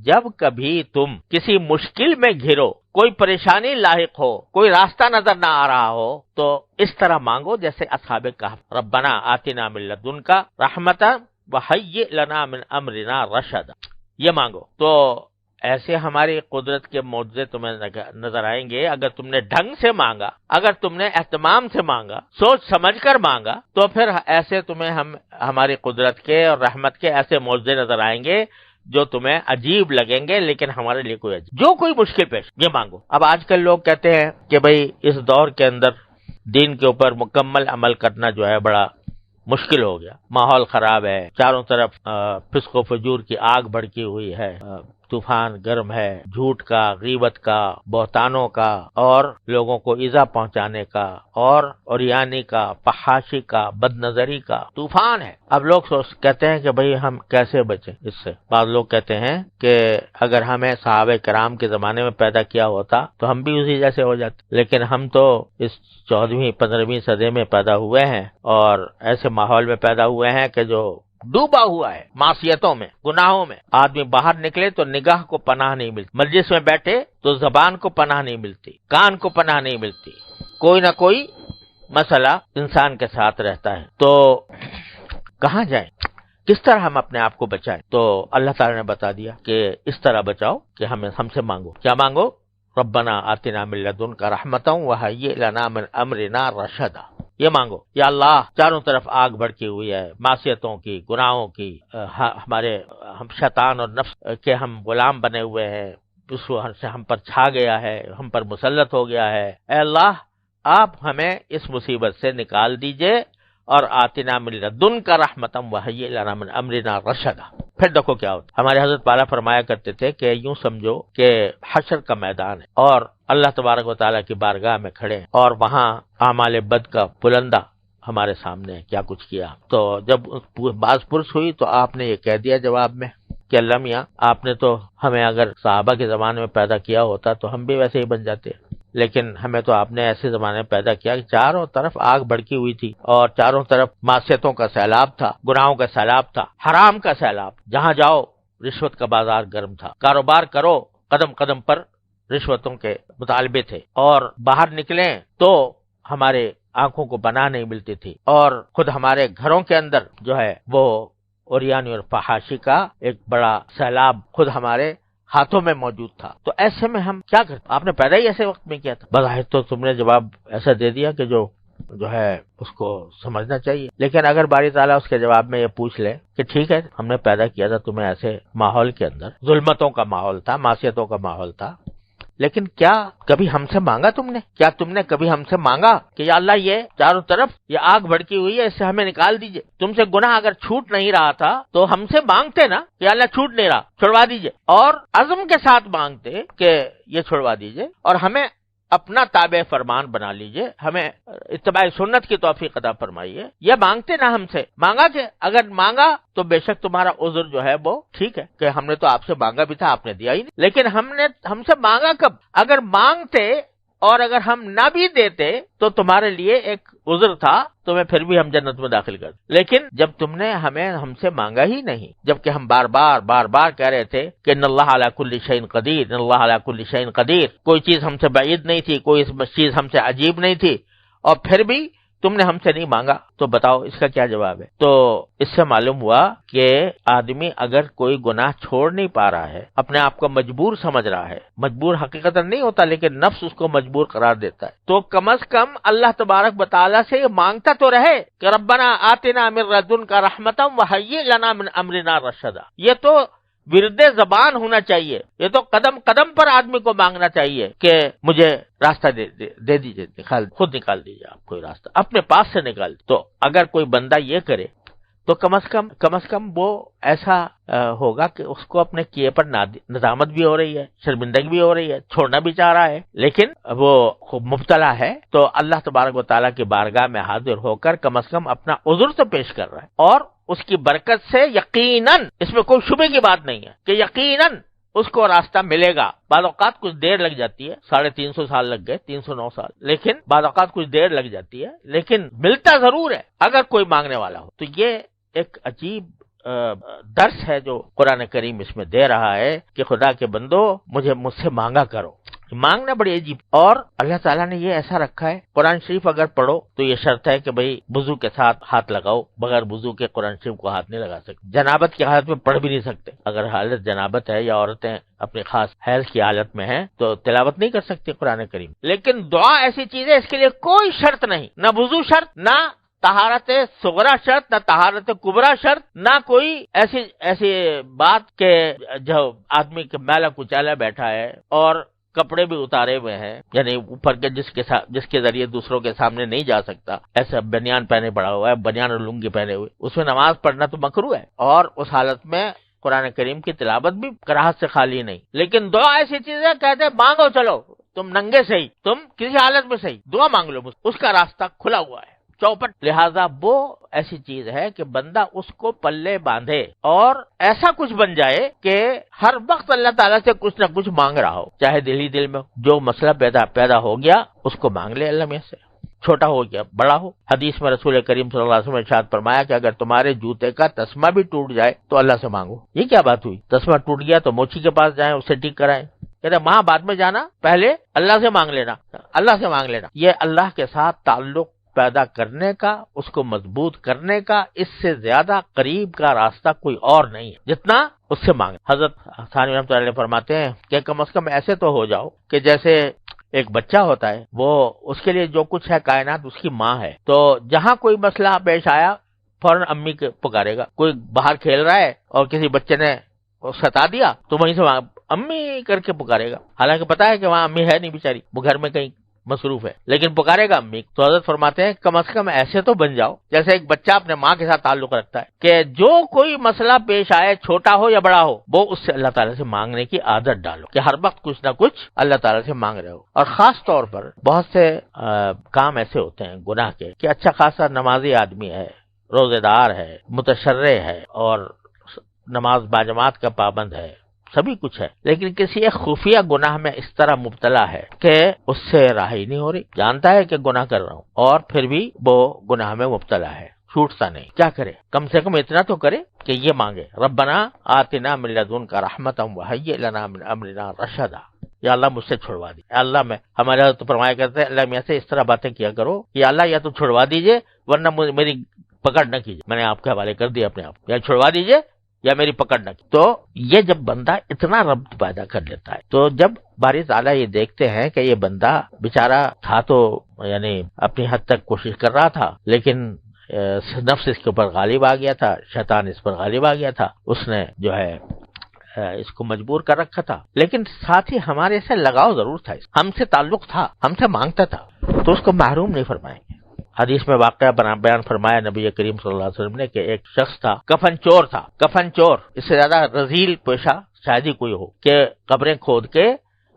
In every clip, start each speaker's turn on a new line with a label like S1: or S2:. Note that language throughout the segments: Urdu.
S1: جب کبھی تم کسی مشکل میں گھرو، کوئی پریشانی لاحق ہو، کوئی راستہ نظر نہ آ رہا ہو، تو اس طرح مانگو جیسے اصحاب کہف، ربنا آتنا من لدنک رحمتا وہیئ لنا من امرنا رشدا، یہ مانگو۔ تو ایسے ہماری قدرت کے معجزے تمہیں نظر آئیں گے اگر تم نے ڈھنگ سے مانگا، اگر تم نے اہتمام سے مانگا، سوچ سمجھ کر مانگا، تو پھر ایسے تمہیں ہماری قدرت کے اور رحمت کے ایسے معجزے نظر آئیں گے جو تمہیں عجیب لگیں گے، لیکن ہمارے لیے کوئی عجیب، جو کوئی مشکل پیش یہ مانگو۔ اب آج کل لوگ کہتے ہیں کہ بھئی اس دور کے اندر دین کے اوپر مکمل عمل کرنا جو ہے بڑا مشکل ہو گیا، ماحول خراب ہے، چاروں طرف فسق و فجور کی آگ بھڑکی ہوئی ہے، طوفان گرم ہے، جھوٹ کا، غیبت کا، بہتانوں کا، اور لوگوں کو ایذا پہنچانے کا، اور عریانی کا، فحاشی کا، بد نظری کا طوفان ہے۔ اب لوگ کہتے ہیں کہ بھئی ہم کیسے بچیں اس سے۔ بعض لوگ کہتے ہیں کہ اگر ہمیں صحابہ کرام کے زمانے میں پیدا کیا ہوتا تو ہم بھی اسی جیسے ہو جاتے، لیکن ہم تو اس 14ویں 15ویں صدی میں پیدا ہوئے ہیں اور ایسے ماحول میں پیدا ہوئے ہیں کہ جو ڈوبا ہوا ہے معصیتوں میں، گناہوں میں۔ آدمی باہر نکلے تو نگاہ کو پناہ نہیں ملتی، مجلس میں بیٹھے تو زبان کو پناہ نہیں ملتی، کان کو پناہ نہیں ملتی، کوئی نہ کوئی مسئلہ انسان کے ساتھ رہتا ہے۔ تو کہاں جائیں، کس طرح ہم اپنے آپ کو بچائیں؟ تو اللہ تعالی نے بتا دیا کہ اس طرح بچاؤ کہ ہم سے مانگو۔ کیا مانگو؟ ربنا آتنا من لدنک رحمتا وہیئ لنا من امرنا رشدا، یہ مانگو۔ یا اللہ، چاروں طرف آگ بھڑکی ہوئی ہے، معصیتوں کی، گناہوں کی، ہم شیطان اور نفس کے ہم غلام بنے ہوئے ہیں، اس سے ہم پر چھا گیا ہے، ہم پر مسلط ہو گیا ہے۔ اے اللہ، آپ ہمیں اس مصیبت سے نکال دیجئے، اور آتنا من لدنک رحمتا وہیئ لنا من امرنا رشدا۔ پھر دیکھو کیا ہوتا۔ ہمارے حضرت والا فرمایا کرتے تھے کہ یوں سمجھو کہ حشر کا میدان ہے اور اللہ تبارک و تعالیٰ کی بارگاہ میں کھڑے ہیں، اور وہاں اعمال بد کا پلندہ ہمارے سامنے کیا کچھ کیا۔ تو جب باز پرس ہوئی تو آپ نے یہ کہہ دیا جواب میں کہ اللہ میاں، آپ نے تو ہمیں اگر صحابہ کے زمانے میں پیدا کیا ہوتا تو ہم بھی ویسے ہی بن جاتے، لیکن ہمیں تو آپ نے ایسے زمانے میں پیدا کیا کہ چاروں طرف آگ بھڑکی ہوئی تھی اور چاروں طرف معصیتوں کا سیلاب تھا، گناہوں کا سیلاب تھا، حرام کا سیلاب، جہاں جاؤ رشوت کا بازار گرم تھا، کاروبار کرو قدم قدم پر رشوتوں کے مطالبے تھے، اور باہر نکلیں تو ہمارے آنکھوں کو پناہ نہیں ملتی تھی، اور خود ہمارے گھروں کے اندر جو ہے وہ عریانی اور فحاشی کا ایک بڑا سیلاب خود ہمارے ہاتھوں میں موجود تھا۔ تو ایسے میں ہم کیا کرتے؟ آپ نے پیدا ہی ایسے وقت میں کیا تھا۔ بظاہر تو تم نے جواب ایسا دے دیا کہ جو ہے اس کو سمجھنا چاہیے، لیکن اگر باری تعالیٰ اس کے جواب میں یہ پوچھ لے کہ ٹھیک ہے، ہم نے پیدا کیا تھا تمہیں ایسے ماحول کے اندر، ظلمتوں کا ماحول تھا، معصیتوں کا ماحول تھا، لیکن کیا کبھی ہم سے مانگا تم نے؟ کیا تم نے کبھی ہم سے مانگا کہ یا اللہ، یہ چاروں طرف یہ آگ بھڑکی ہوئی ہے، اس سے ہمیں نکال دیجئے؟ تم سے گناہ اگر چھوٹ نہیں رہا تھا تو ہم سے مانگتے نا کہ یا اللہ چھوٹ نہیں رہا، چھڑوا دیجئے، اور عزم کے ساتھ مانگتے کہ یہ چھڑوا دیجئے اور ہمیں اپنا تابع فرمان بنا لیجئے، ہمیں اتباع سنت کی توفیق عطا فرمائیے۔ یہ مانگتے نا ہم سے، مانگا کہ اگر مانگا تو بے شک تمہارا عذر جو ہے وہ ٹھیک ہے کہ ہم نے تو آپ سے مانگا بھی تھا، آپ نے دیا ہی نہیں، لیکن ہم سے مانگا کب؟ اگر مانگتے اور اگر ہم نہ بھی دیتے تو تمہارے لیے ایک عذر تھا، تمہیں پھر بھی ہم جنت میں داخل کر دیں، لیکن جب تم نے ہم سے مانگا ہی نہیں، جبکہ ہم بار بار کہہ رہے تھے کہ ان اللہ علی کل شیء قدیر، ان اللہ علی کل شیء قدیر، کوئی چیز ہم سے بعید نہیں تھی، کوئی چیز ہم سے عجیب نہیں تھی، اور پھر بھی تم نے ہم سے نہیں مانگا، تو بتاؤ اس کا کیا جواب ہے؟ تو اس سے معلوم ہوا کہ آدمی اگر کوئی گناہ چھوڑ نہیں پا رہا ہے، اپنے آپ کو مجبور سمجھ رہا ہے، مجبور حقیقتا نہیں ہوتا لیکن نفس اس کو مجبور قرار دیتا ہے، تو کم از کم اللہ تبارک و تعالیٰ سے یہ مانگتا تو رہے کہ ربنا آتنا من لدنک رحمتا وہیئ لنا من امرنا رشدا۔ یہ تو ورد زبان ہونا چاہیے، یہ تو قدم قدم پر آدمی کو مانگنا چاہیے کہ مجھے راستہ دے دیجئے، خود نکال دیجئے، آپ کوئی راستہ اپنے پاس سے نکال دیجئے۔ تو اگر کوئی بندہ یہ کرے تو کم از کم وہ ایسا ہوگا کہ اس کو اپنے کیے پر ندامت بھی ہو رہی ہے، شرمندگی بھی ہو رہی ہے، چھوڑنا بھی چاہ رہا ہے، لیکن وہ خوب مبتلا ہے، تو اللہ تبارک و تعالیٰ کی بارگاہ میں حاضر ہو کر کم از کم اپنا عذر تو پیش کر رہا ہے، اور اس کی برکت سے یقیناً، اس میں کوئی شبے کی بات نہیں ہے کہ یقیناً اس کو راستہ ملے گا۔ بعض اوقات کچھ دیر لگ جاتی ہے، 350 سال لگ گئے، 309 سال، لیکن بعض اوقات کچھ دیر لگ جاتی ہے، لیکن ملتا ضرور ہے اگر کوئی مانگنے والا ہو۔ تو یہ ایک عجیب درس ہے جو قرآن کریم اس میں دے رہا ہے کہ خدا کے بندو مجھ سے مانگا کرو. مانگنا بڑی عجیب. اور اللہ تعالیٰ نے یہ ایسا رکھا ہے، قرآن شریف اگر پڑھو تو یہ شرط ہے کہ بھئی وضو کے ساتھ ہاتھ لگاؤ، بغیر وضو کے قرآن شریف کو ہاتھ نہیں لگا سکتے. جنابت کی حالت میں پڑھ بھی نہیں سکتے. اگر حالت جنابت ہے یا عورتیں اپنی خاص حیض کی حالت میں ہیں تو تلاوت نہیں کر سکتی قرآن کریم. لیکن دعا ایسی چیز ہے، اس کے لیے کوئی شرط نہیں، نہ وضو شرط، نہ طہارت صغرا شرط، نہ طہارت کبرا شرط، نہ کوئی ایسی بات کہ جو آدمی کے میلا کچالا بیٹھا ہے اور کپڑے بھی اتارے ہوئے ہیں، یعنی اوپر کے جس کے ذریعے دوسروں کے سامنے نہیں جا سکتا، ایسا بنیان پہنے پڑا ہوا ہے، بنیان اور لنگی پہنے ہوئے، اس میں نماز پڑھنا تو مکروہ ہے. اور اس حالت میں قرآن کریم کی تلاوت بھی کراہت سے خالی نہیں. لیکن دعا ایسی چیز ہے، کہتے ہیں مانگو، چلو تم ننگے سے ہی، تم کسی حالت میں صحیح دعا مانگ لو، اس کا راستہ کھلا ہوا ہے، چوپٹ. لہذا وہ ایسی چیز ہے کہ بندہ اس کو پلے باندھے اور ایسا کچھ بن جائے کہ ہر وقت اللہ تعالیٰ سے کچھ نہ کچھ مانگ رہا ہو، چاہے دل ہی دل میں جو مسئلہ پیدا ہو گیا اس کو مانگ لے اللہ میں سے، چھوٹا ہو گیا بڑا ہو. حدیث میں رسول کریم صلی اللہ علیہ وسلم نے ارشاد فرمایا کہ اگر تمہارے جوتے کا تسمہ بھی ٹوٹ جائے تو اللہ سے مانگو. یہ کیا بات ہوئی؟ تسمہ ٹوٹ گیا تو موچی کے پاس جائیں، اسے ٹھیک کرائیں. کہتے وہاں بعد میں جانا، پہلے اللہ سے مانگ لینا، اللہ سے مانگ لینا. یہ اللہ کے ساتھ تعلق پیدا کرنے کا، اس کو مضبوط کرنے کا، اس سے زیادہ قریب کا راستہ کوئی اور نہیں ہے جتنا اس سے مانگ. حضرت ثانوی رحمۃ اللہ علیہ فرماتے ہیں کہ کم از کم ایسے تو ہو جاؤ کہ جیسے ایک بچہ ہوتا ہے، وہ اس کے لیے جو کچھ ہے کائنات اس کی ماں ہے، تو جہاں کوئی مسئلہ پیش آیا فوراً امی کے پکارے گا. کوئی باہر کھیل رہا ہے اور کسی بچے نے ستا دیا تو وہیں سے امی کر کے پکارے گا، حالانکہ پتا ہے کہ وہاں امی ہے نہیں بیچاری، وہ گھر میں کہیں مصروف ہے، لیکن پکارے گا امی. تو حضرت فرماتے ہیں کم از کم ایسے تو بن جاؤ جیسے ایک بچہ اپنے ماں کے ساتھ تعلق رکھتا ہے کہ جو کوئی مسئلہ پیش آئے، چھوٹا ہو یا بڑا ہو، وہ اس سے اللہ تعالیٰ سے مانگنے کی عادت ڈالو کہ ہر وقت کچھ نہ کچھ اللہ تعالیٰ سے مانگ رہے ہو. اور خاص طور پر بہت سے کام ایسے ہوتے ہیں گناہ کے کہ اچھا خاصا نمازی آدمی ہے، روزے دار ہے، متشرع ہے اور نماز باجماعت کا پابند ہے، سبھی کچھ ہے، لیکن کسی ایک خفیہ گناہ میں اس طرح مبتلا ہے کہ اس سے راہی نہیں ہو رہی. جانتا ہے کہ گناہ کر رہا ہوں اور پھر بھی وہ گناہ میں مبتلا ہے، چھوٹتا نہیں. کیا کرے؟ کم سے کم اتنا تو کرے کہ یہ مانگے ربنا آتنا من لدنک رحمتا وہیئ لنا من امرنا رشدا. یا اللہ مجھ سے چھڑوا دی. اللہ میں ہمارے حضرت فرمایا کرتے ہیں اللہ میاں سے اس طرح باتیں کیا کرو کہ اللہ یا تو چھڑوا دیجئے ورنہ میری پکڑ نہ کیجیے. میں نے آپ کے حوالے کر دیا اپنے آپ، یا چھڑوا دیجئے یا میری پکڑ نہ کی. تو یہ جب بندہ اتنا ربط پیدا کر لیتا ہے، تو جب باری تعالیٰ یہ دیکھتے ہیں کہ یہ بندہ بیچارہ تھا تو یعنی اپنی حد تک کوشش کر رہا تھا، لیکن نفس اس کے اوپر غالب آ گیا تھا، شیطان اس پر غالب آ گیا تھا، اس نے جو ہے اس کو مجبور کر رکھا تھا، لیکن ساتھ ہی ہمارے سے لگاؤ ضرور تھا، ہم سے تعلق تھا، ہم سے مانگتا تھا، تو اس کو محروم نہیں فرمائیں گے. حدیث میں واقعہ بیان فرمایا نبی کریم صلی اللہ علیہ وسلم نے کہ ایک شخص تھا، کفن چور تھا. کفن چور اس سے زیادہ رذیل پیشہ شاید ہی کوئی ہو کہ قبریں کھود کے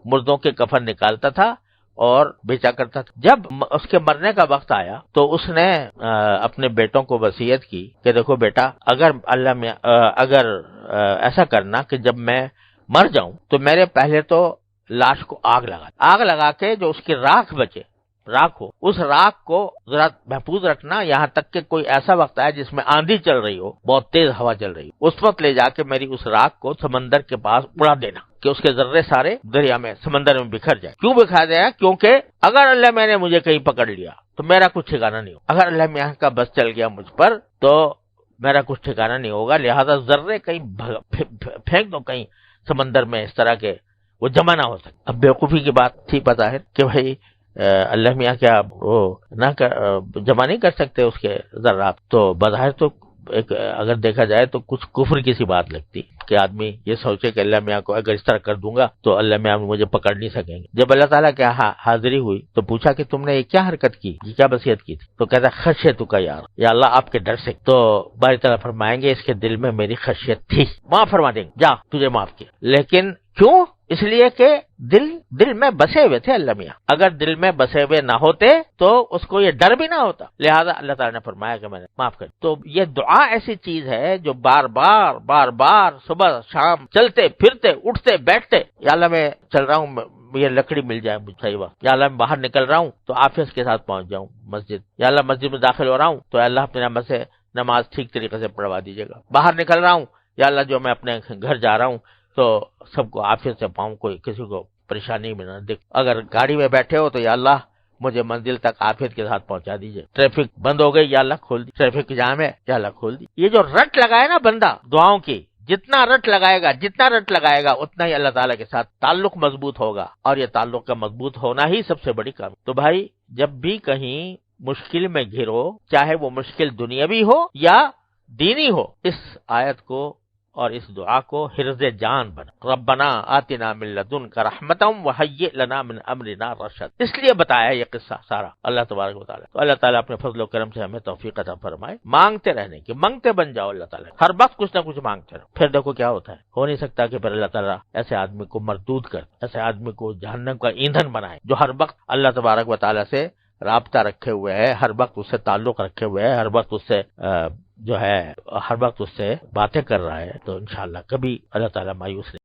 S1: مردوں کے کفن نکالتا تھا اور بیچا کرتا تھا. جب اس کے مرنے کا وقت آیا تو اس نے اپنے بیٹوں کو وصیت کی کہ دیکھو بیٹا، اگر ایسا کرنا کہ جب میں مر جاؤں تو میرے پہلے تو لاش کو آگ لگا کے جو اس کی راکھ بچے، راکھ ہو، اس راکھ کو ذرا محفوظ رکھنا یہاں تک کہ کوئی ایسا وقت آئے جس میں آندھی چل رہی ہو، بہت تیز ہوا چل رہی ہو، اس وقت لے جا کے میری اس راکھ کو سمندر کے پاس اڑا دینا کہ اس کے ذرے سارے دریا میں، سمندر میں بکھر جائے. کیوں بکھر جائے؟ کیونکہ اگر اللہ میں نے مجھے کہیں پکڑ لیا تو میرا کچھ ٹھکانہ نہیں ہوگا. اگر اللہ میاں کا بس چل گیا مجھ پر تو میرا کچھ ٹھکانہ نہیں ہوگا. لہذا ذرے کہیں پھینک دو کہیں سمندر میں، اس طرح کے وہ جمع نہ ہو سکے. اب بیوقوفی کی بات تھی پتہ ہے کہ بھائی اللہ میاں کیا وہ جمع نہیں کر سکتے اس کے ذرات. تو بظاہر تو ایک اگر دیکھا جائے تو کچھ کفر کی سی بات لگتی کہ آدمی یہ سوچے کہ اللہ میاں کو اگر اس طرح کر دوں گا تو اللہ میاں مجھے پکڑ نہیں سکیں گے. جب اللہ تعالیٰ کی حاضری ہوئی تو پوچھا کہ تم نے یہ کیا حرکت کی، یہ کیا وصیت کی تھی؟ تو کہتا خشیت کا یا اللہ آپ کے ڈر سے. تو باری تعالیٰ فرمائیں گے اس کے دل میں میری خشیت تھی، معاف فرما دیں گے، جا تجھے معاف کیا. لیکن کیوں؟ اس لیے کہ دل میں بسے ہوئے تھے اللہ میاں. اگر دل میں بسے ہوئے نہ ہوتے تو اس کو یہ ڈر بھی نہ ہوتا. لہذا اللہ تعالیٰ نے فرمایا کہ میں نے معاف کر. تو یہ دعا ایسی چیز ہے جو بار بار صبح شام چلتے پھرتے اٹھتے بیٹھتے، یا اللہ میں چل رہا ہوں، یہ لکڑی مل جائے مجھے صحیح وقت، یا اللہ میں باہر نکل رہا ہوں تو آفس کے ساتھ پہنچ جاؤں مسجد، یا اللہ مسجد میں داخل ہو رہا ہوں تو اللہ اپنے نعمت سے نماز ٹھیک طریقے سے پڑھوا دیجیے گا. باہر نکل رہا ہوں یا اللہ جو میں اپنے گھر جا رہا ہوں تو سب کو عافیت سے پاؤں, کوئی کسی کو پریشانی میں نہ دکھ. اگر گاڑی میں بیٹھے ہو تو یا اللہ مجھے منزل تک عافیت کے ساتھ پہنچا دیجیے. ٹریفک بند ہو گئی, یا اللہ کھول دی. ٹریفک جام ہے, یا اللہ کھول دی. یہ جو رٹ لگائے نا بندہ دعاؤں کی, جتنا رٹ لگائے گا اتنا ہی اللہ تعالیٰ کے ساتھ تعلق مضبوط ہوگا, اور یہ تعلق کا مضبوط ہونا ہی سب سے بڑی کام. تو بھائی جب بھی کہیں مشکل میں گھرو, چاہے وہ مشکل دنیاوی ہو یا دینی ہو, اس آیت کو اور اس دعا کو حرز جان بنا. ربنا آتنا من لدنک رحمتا وہیئ لنا من امرنا رشد. اس لیے بتایا یہ قصہ سارا اللہ تبارک و تعالی. تو اللہ تعالیٰ اپنے فضل و کرم سے ہمیں توفیق عطا فرمائے. مانگتے رہنے کی, مانگتے بن جاؤ اللہ تعالیٰ, ہر وقت کچھ نہ کچھ مانگتے رہو. پھر دیکھو کیا ہوتا ہے. ہو نہیں سکتا کہ پھر اللہ تعالیٰ ایسے آدمی کو مردود کر, ایسے آدمی کو جہنم کا ایندھن بنائے, جو ہر وقت اللہ تبارک و تعالیٰ سے رابطہ رکھے ہوئے ہے, ہر وقت اس سے تعلق رکھے ہوئے ہے, ہر وقت اس سے جو ہے ہر وقت اس سے باتیں کر رہا ہے. تو انشاءاللہ کبھی اللہ تعالیٰ مایوس نہیں